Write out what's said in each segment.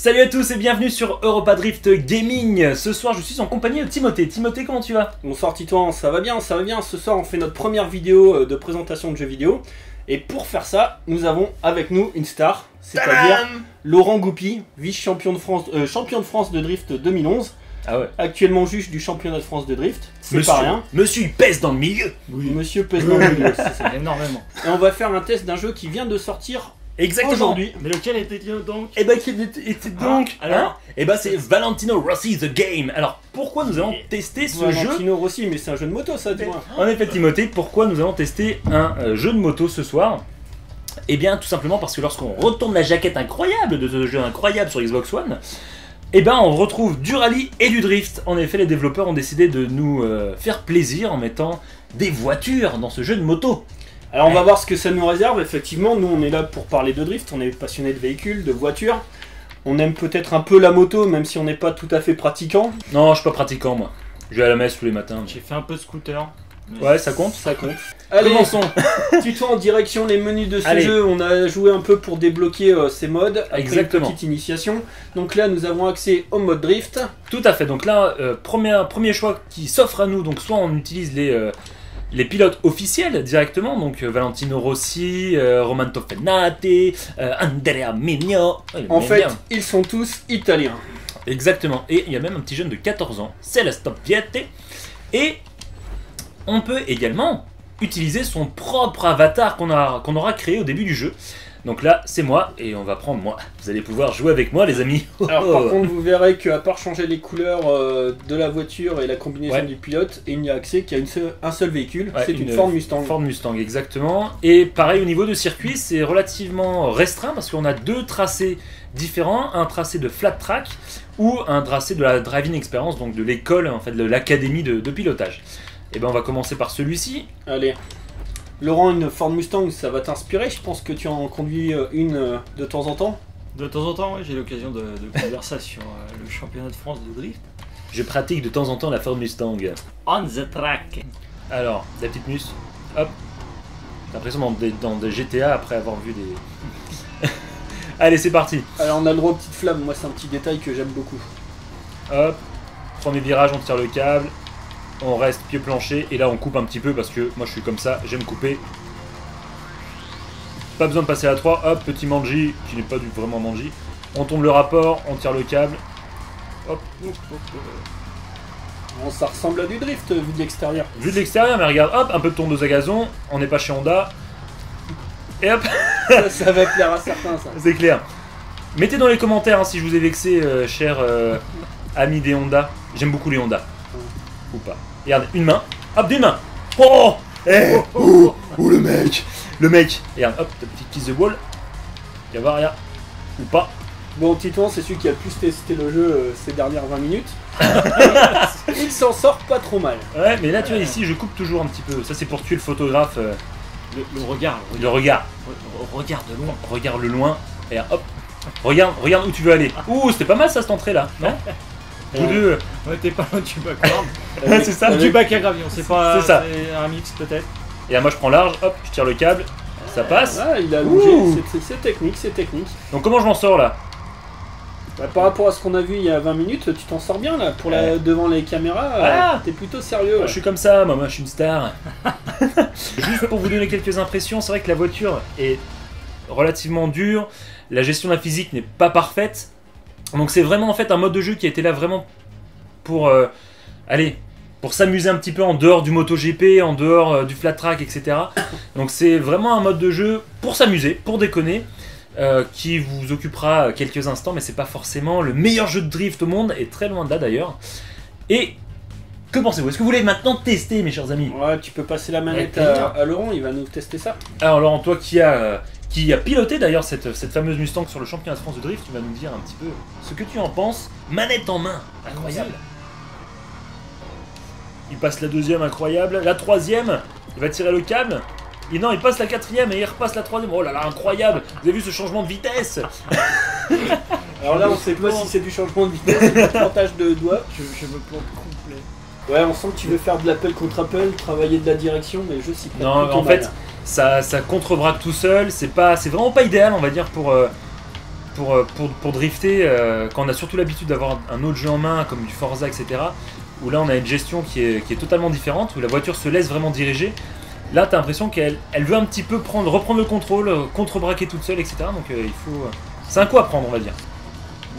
Salut à tous et bienvenue sur Europa Drift Gaming. Ce soir je suis en compagnie de Timothée. Timothée, comment tu vas? Bonsoir Titouan, ça va bien, ça va bien. Ce soir on fait notre première vidéo de présentation de jeux vidéo. Et pour faire ça, nous avons avec nous une star, c'est-à-dire Laurent Goupy, vice-champion de France, champion de France de drift 2011. Ah ouais. Actuellement juge du championnat de France de drift, c'est pas rien. Monsieur il pèse dans le milieu. Oui. Monsieur pèse dans le milieu, c'est ça. Énormément. Et on va faire un test d'un jeu qui vient de sortir aujourd'hui. Mais lequel était-il donc? Et bah qui était donc alors et bah c'est Valentino Rossi The Game. Alors pourquoi nous allons tester ce jeu? Valentino Rossi, mais c'est un jeu de moto ça, dis-moi. En effet Timothée, pourquoi nous allons tester un jeu de moto ce soir? Eh bien tout simplement parce que lorsqu'on retourne la jaquette incroyable de ce jeu incroyable sur Xbox One, eh ben on retrouve du rallye et du drift. En effet les développeurs ont décidé de nous faire plaisir en mettant des voitures dans ce jeu de moto. Alors on va voir ce que ça nous réserve. Effectivement, nous on est là pour parler de drift, on est passionné de véhicules, de voitures. On aime peut-être un peu la moto, même si on n'est pas tout à fait pratiquant. Non, je suis pas pratiquant moi. Je vais à la messe tous les matins. J'ai fait un peu de scooter. Ouais, ça compte. Ça compte. Allez, Commençons. tuto en direction les menus de ce Allez. jeu. On a joué un peu pour débloquer ces modes. Après Exactement. une petite initiation. Donc là, nous avons accès au mode drift. Tout à fait. Donc là, premier choix qui s'offre à nous. Donc soit on utilise les pilotes officiels directement, donc Valentino Rossi, Roman Toffenate, Andrea Migno. En fait, ils sont tous italiens. Exactement. Et il y a même un petit jeune de 14 ans, Celestino Vietti. Et on peut également utiliser son propre avatar qu'on aura créé au début du jeu. Donc là, c'est moi, et on va prendre moi. Vous allez pouvoir jouer avec moi, les amis. Alors par contre, vous verrez qu'à part changer les couleurs de la voiture et la combinaison du pilote, il n'y a accès qu'à un seul véhicule, Ouais, c'est une Ford Mustang. Ford Mustang, exactement. Et pareil, au niveau de circuit, c'est relativement restreint parce qu'on a deux tracés différents. Un tracé de flat track ou un tracé de la driving experience, donc de l'école, en fait, de l'académie de pilotage. Et ben on va commencer par celui-ci. Allez. Laurent, une Ford Mustang, ça va t'inspirer? Je pense que tu en conduis une de temps en temps. De temps en temps, ouais, j'ai l'occasion de conduire ça sur le championnat de France de drift. Je pratique de temps en temps la Ford Mustang. On the track. Alors, la petite mus, hop. J'ai l'impression dans des GTA après avoir vu des... Allez, c'est parti. Alors on a le droit aux petites flammes, moi c'est un petit détail que j'aime beaucoup. Hop, premier virage, on tire le câble. On reste pied plancher et là on coupe un petit peu parce que moi je suis comme ça, j'aime couper. Pas besoin de passer à 3, hop, petit manji qui n'est pas vraiment manji. On tombe le rapport, on tire le câble. Hop, Bon, ça ressemble à du drift vu de l'extérieur. vu de l'extérieur, mais regarde, hop, un peu de tondeuse à gazon, on n'est pas chez Honda. Et hop, Ça va plaire à certains ça. c'est clair. Mettez dans les commentaires hein, si je vous ai vexé, chers amis des Honda. J'aime beaucoup les Honda. Ou pas. Regarde, une main. Hop, d'une main. Oh, le mec. Le mec. Regarde, hop, ta petite kiss the wall. Il va voir, regarde. Ou pas. Bon, Titouan, c'est celui qui a le plus testé le jeu ces dernières 20 minutes. Il s'en sort pas trop mal. Ouais, mais là, tu vois, ici, je coupe toujours un petit peu. Ça, c'est pour tuer le photographe. Le regard. Le regard. Regarde de loin. Regarde le loin. Et hop. Regarde où tu veux aller. Ouh, c'était pas mal, ça, cette entrée-là. Non? Tous deux. Ouais, t'es pas loin du bac à C'est ça. du bac à gravion, c'est pas. C'est ça. C'est un mix peut-être. Et là, moi, je prends large. Hop, je tire le câble. Ça passe. Ah, il a Ouh. allongé, c'est technique, c'est technique. Donc, comment je m'en sors là? Bah, par rapport à ce qu'on a vu il y a 20 minutes, tu t'en sors bien là. Devant les caméras, Ah. t'es plutôt sérieux. Moi, je suis comme ça, moi je suis une star. Juste pour vous donner quelques impressions, c'est vrai que la voiture est relativement dure, la gestion de la physique n'est pas parfaite, donc c'est vraiment en fait un mode de jeu qui a été là vraiment pour pour s'amuser un petit peu en dehors du MotoGP, en dehors du flat track, etc. Donc c'est vraiment un mode de jeu pour s'amuser, pour déconner. Qui vous occupera quelques instants, mais c'est pas forcément le meilleur jeu de drift au monde, et très loin de là d'ailleurs. Et que pensez-vous? Est-ce que vous voulez maintenant tester, mes chers amis? Ouais, tu peux passer la manette Ouais, à Laurent, il va nous tester ça. Alors Laurent, toi qui a piloté d'ailleurs cette fameuse Mustang sur le championnat de France de drift, tu vas nous dire un petit peu ce que tu en penses. Manette en main, incroyable. Il passe la deuxième, incroyable. La troisième, il va tirer le câble. Et non, il passe la quatrième et il repasse la troisième. Oh là là, incroyable! Vous avez vu ce changement de vitesse? Alors là, on sait pas si c'est du changement de vitesse, du plantage de doigts. Je me plante complet. Ouais, on sent que tu veux faire de l'appel contre appel, travailler de la direction, mais je s'y prête Non, plutôt en mal. fait, ça contre-braque tout seul. C'est vraiment pas idéal, on va dire, pour drifter, quand on a surtout l'habitude d'avoir un autre jeu en main, comme du Forza, etc., où là on a une gestion qui est totalement différente, où la voiture se laisse vraiment diriger. Là, tu as l'impression qu'elle veut un petit peu reprendre le contrôle, contre-braquer toute seule, etc. Donc il faut... c'est un coup à prendre, on va dire.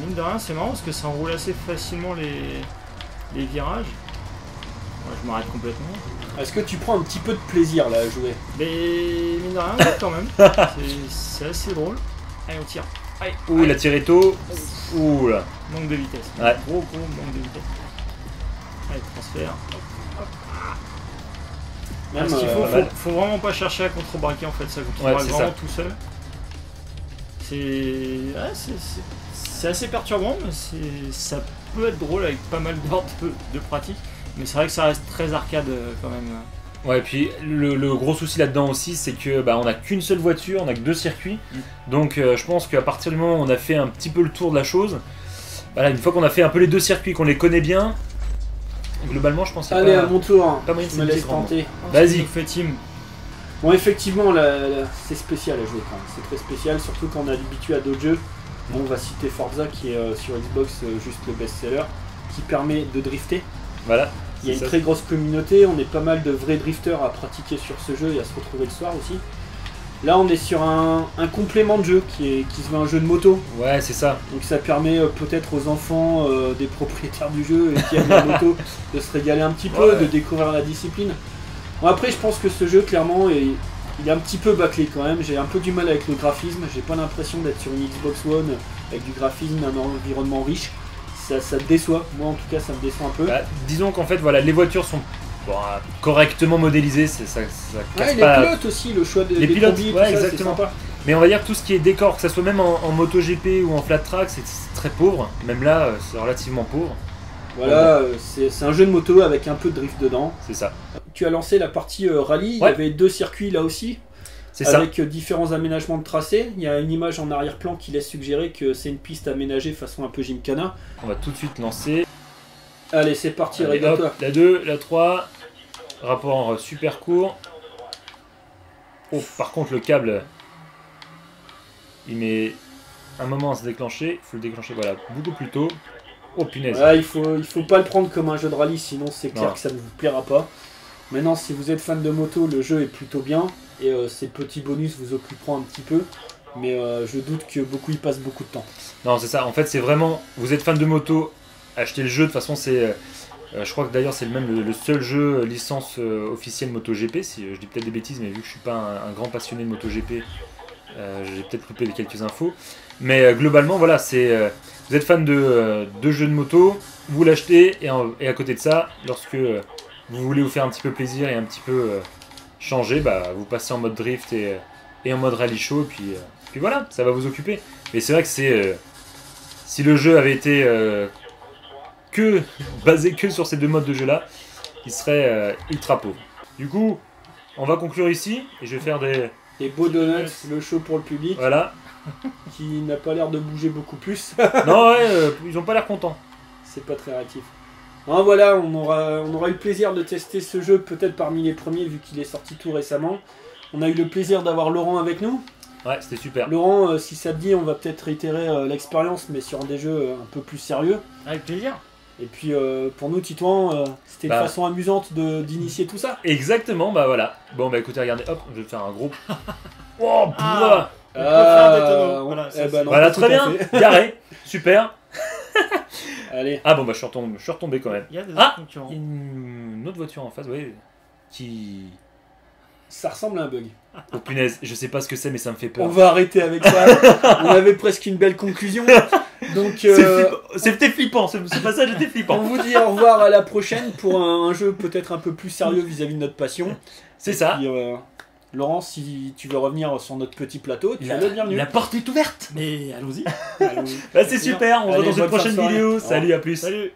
Mine de rien, c'est marrant parce que ça enroule assez facilement les virages. Moi, je m'arrête complètement. Est-ce que tu prends un petit peu de plaisir là à jouer? Mais mine de rien, ouais, quand même. C'est assez drôle. Allez, on tire. Allez, Ouh, allez. la tiré tôt. Ouh là. Manque de vitesse. Ouais. Gros manque de vitesse. Allez, transfert. Même, Parce qu'il faut vraiment pas chercher à contre-braquer en fait, ça Ouais, contre-braque c'est vraiment ça. tout seul. C'est assez perturbant, mais ça peut être drôle avec pas mal d'heures de pratique. Mais c'est vrai que ça reste très arcade quand même. Ouais, et puis le gros souci là-dedans aussi, c'est que on n'a qu'une seule voiture, on n'a que 2 circuits. Donc je pense qu'à partir du moment où on a fait un petit peu le tour de la chose, voilà, une fois qu'on a fait un peu les 2 circuits, qu'on les connaît bien, globalement je pense qu'il y a allez, pas- à mon tour, pas moyen de je me laisse s'amuser grandement. tenter. Vas-y. Nous fait team. Bon, effectivement, c'est spécial à jouer quand même. C'est très spécial, surtout quand on est habitué à d'autres jeux. Bon, on va citer Forza qui est sur Xbox juste le best-seller, qui permet de drifter. Voilà. Il y a c'est une ça. très grosse communauté, on est pas mal de vrais drifters à pratiquer sur ce jeu et à se retrouver le soir aussi. Là, on est sur un complément de jeu qui se veut un jeu de moto. Ouais, c'est ça. Donc ça permet peut-être aux enfants des propriétaires du jeu et qui aiment la moto de se régaler un petit peu, Ouais. de découvrir la discipline. Bon, après, je pense que ce jeu, clairement, il est un petit peu bâclé quand même. J'ai un peu du mal avec le graphisme. J'ai pas l'impression d'être sur une Xbox One avec du graphisme, un environnement riche. Ça me déçoit. Moi, en tout cas, ça me déçoit un peu. Bah, disons qu'en fait, voilà, les voitures sont correctement modélisées, ça casse Ouais, les pas. pilotes aussi, le choix Les des pilotes, combis, ouais, tout ça, c'est exactement. sympa. Mais on va dire que tout ce qui est décor, que ça soit même en MotoGP ou en flat track, c'est très pauvre. Même là, c'est relativement pauvre. Voilà, c'est un jeu de moto avec un peu de drift dedans. C'est ça. Tu as lancé la partie rallye, il Ouais. y avait 2 circuits là aussi. C'est ça. Avec différents aménagements de tracé. Il y a une image en arrière-plan qui laisse suggérer que c'est une piste aménagée façon un peu gymkhana. On va tout de suite lancer. Allez, c'est parti, Allez, régale-toi. hop, la 2, la 3. Rapport super court. Oh, par contre, le câble, il met un moment à se déclencher. Il faut le déclencher, voilà, beaucoup plus tôt. Oh, punaise. Ouais, il faut pas le prendre comme un jeu de rallye, sinon c'est clair Non. que ça ne vous plaira pas. Maintenant, si vous êtes fan de moto, le jeu est plutôt bien. Et ces petits bonus vous occuperont un petit peu. Mais je doute que beaucoup y passent beaucoup de temps. Non, c'est ça. En fait, c'est vraiment. Vous êtes fan de moto, achetez le jeu. De toute façon, c'est. Je crois que d'ailleurs, c'est le seul jeu licence officielle MotoGP. Si je dis peut-être des bêtises, mais vu que je suis pas un grand passionné de MotoGP, j'ai peut-être loupé quelques infos. Mais globalement, voilà, c'est. Vous êtes fan de jeux de moto, vous l'achetez et à côté de ça, lorsque vous voulez vous faire un petit peu plaisir et un petit peu changer, bah, vous passez en mode drift et en mode rallye show, puis voilà, ça va vous occuper. Mais c'est vrai que c'est si le jeu avait été basé que sur ces 2 modes de jeu là, il serait ultra pauvre. Du coup, on va conclure ici et je vais faire des Et beau donuts, le show pour le public, voilà. qui n'a pas l'air de bouger beaucoup plus. Non ouais, ils ont pas l'air contents. C'est pas très réactif. Hein, voilà, on aura eu le plaisir de tester ce jeu, peut-être parmi les premiers, vu qu'il est sorti tout récemment. On a eu le plaisir d'avoir Laurent avec nous. Ouais, c'était super. Laurent, si ça te dit, on va peut-être réitérer l'expérience, mais sur des jeux un peu plus sérieux. Avec plaisir. Et puis pour nous, Titouan, c'était une façon amusante d'initier tout ça. Exactement, bah voilà. Bon bah écoutez, regardez, hop, je vais faire un gros... Oh, putain. On peut faire des tonneaux. Voilà, eh ça, ben non, Voilà, tout très à bien, fait. garé, super. Allez, Ah bon bah je suis retombé quand même. Il y a des Ah, concurrents. il y a une autre voiture en face, oui, qui... ça ressemble à un bug. Oh punaise, je sais pas ce que c'est mais ça me fait peur. On va arrêter avec ça. On avait presque une belle conclusion. Donc, C'était flippant, ce passage était on flippant. vous dit au revoir à la prochaine pour un jeu peut-être un peu plus sérieux vis-à-vis de notre passion. C'est ça. Puis, Laurent, si tu veux revenir sur notre petit plateau, tu es le bienvenu. La porte est ouverte. Mais allons-y. Allons-y. Bah c'est super, on se Allez, retrouve dans une bonne fin de prochaine soirée. vidéo. Au revoir. Salut, à plus. Salut.